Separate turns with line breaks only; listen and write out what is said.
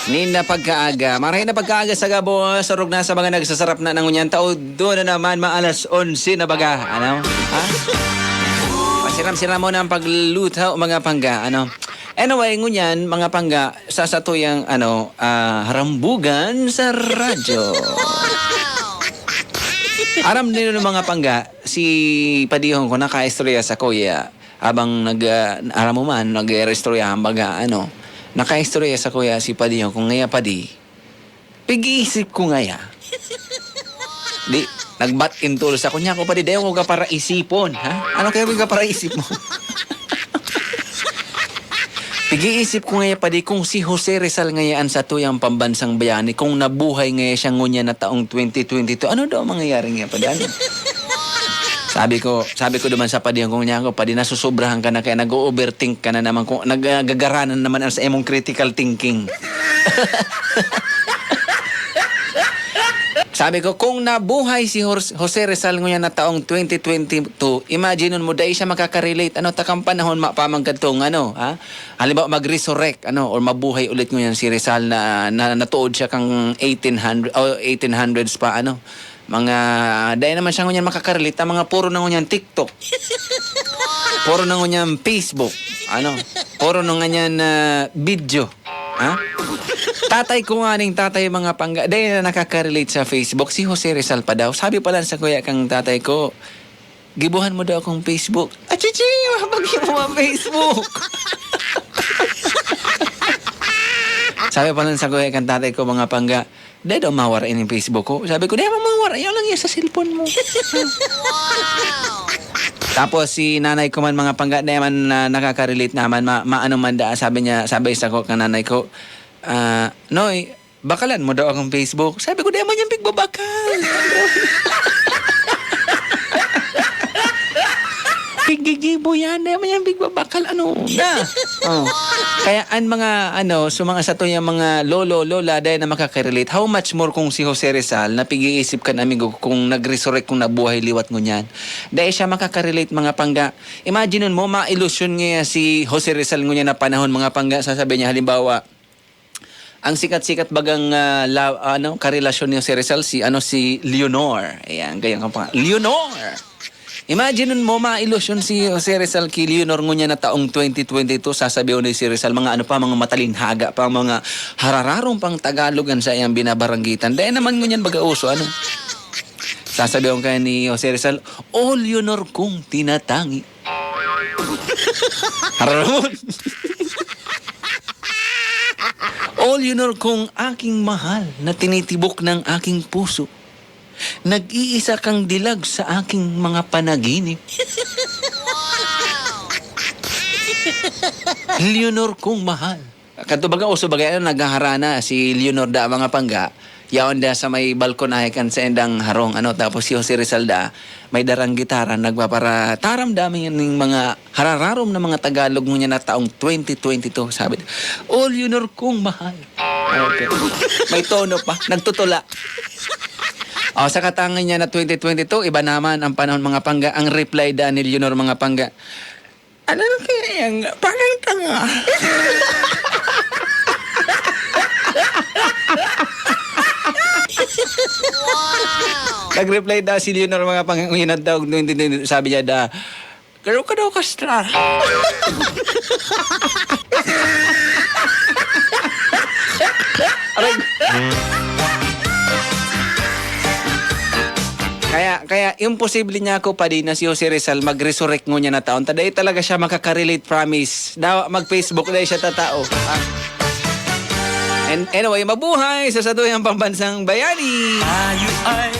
Nina pagkaaga. Marahin na pagkaaga sa gabo. Sarog na sa mga nagsasarap na ng unyan tao. Doon na naman maalas 11 na baga. Ano? Ha? Pasiram-siram mo na ang paglutaw mga pangga. Ano? Anyway, ngunyan, mga pangga, sa satuyang harambugan sa radyo. Aram nilo ng mga pangga, si Padihong ko naka-istorya sa kuya. Habang aram mo man, nag-istorya ang baga, naka-istorya sa kuya si Padihong kung ngaya padi. Pag-iisip ko ngaya. Di, nagbat intul sa kunya ko padi, dayo ko ka para isipon, ha? Ano kaya ka para isip mo? Pag-iisip ko ngaya padi kung si Jose Rizal ngayaan sa tuyang pambansang bayani, kung nabuhay ngaya siya ngunya na taong 2022, ano daw mangyayari ngaya padi? Ano? Sabi ko naman sa Padihong kung niya ako, padi nasusobrahan ka na kaya nag-overthink ka na naman, kung nagagaranan naman sa imong critical thinking. Sabi ko, kung nabuhay si Jose Rizal ngayon na taong 2022, imagine mo, dahil siya makakarelate, takang panahon, mapamangkatong, ha? Halimbawa, mag-resurrect, or mabuhay ulit ngayon si Rizal na natuod siya kang 1800s pa, mga, dahil naman siya ngayon makakarelate, mga puro na ngayon TikTok. Puro na ngayon Facebook, puro na ngayon video, ha? Tatay ko nga ning tatay mga pangga. Dahil na nakaka-relate sa Facebook, si Jose Rizal pa daw. Sabi pala sa kuya kang tatay ko, gibuhan mo daw akong Facebook. Chichi, mapagin mo ang Facebook. Sabi pala sa kuya kang tatay ko mga pangga, dahil daw mawara yung Facebook ko. Sabi ko, dahil mawara, ayaw lang yan sa cellphone mo. Tapos si nanay ko man mga pangga, dahil man nakaka-relate naman, maano man da, sabi sa ko kang nanay ko, Noy, bakalan mo daw akong Facebook. Sabi ko, di man yung bigbabakal. Pigigibo yan, di man yung bigbabakal. Kaya mga sa to yung mga lolo, lola, dahil na makakarelate, how much more kung si Jose Rizal, napig-iisip ka na, amigo, kung nag-resurrect, kung nabuhay, liwat ngunyan. Dahil siya makakarelate, mga pangga. Imagine mo, ma-illusion niya si Jose Rizal ngunyan na panahon, mga pangga, sasabihin niya, halimbawa, ang sikat-sikat bagang karelasyon ni Jose Rizal si Leonor. Ayan, ganyan ka pa. Leonor. Imagine mo ma-illusion si Jose Rizal kay Leonor ngunya na taong 2022, sasabihin ni si Rizal mga mga matalinhaga pa, mga harararong pang Tagalogan sa iyang binabaranggitan. Dahil naman ngunyan baga-uso, sasabihin kaya ni Jose Rizal, o Leonor kong tinatangi. Hararamon. O Leonor kong aking mahal na tinitibok ng aking puso. Nag-iisa kang dilag sa aking mga panaginip. Leonor kong mahal. Kanto baga uso bagay naghaharana si Leonor da mga pangga. Yaon da sa may balkonahe kan sa endang harong tapos si Jose Rizal da may darang gitara nagpapara taram dami ng mga harararom na mga Tagalog mo niya na taong 2022 sabi. O Leonor kong mahal. Okay. May tono pa, nagtutula. Sa katangan niya na 2022, iba naman ang panahon mga pangga. Ang reply da ni Leonor mga pangga, ano kaya yung parang tanga? Wow! Nag-reply daw si Leonor mga panganguyan daw, sabi niya da, garo ka daw kastra. Kaya imposible niya ako pa din na si Jose Rizal mag-resurrect ngunya na taon. Taday talaga siya makakarelate, promise. Daw mag-Facebook na siya tatao. And anyway, mabuhay sa satuyang pambansang bayani. Tayo ay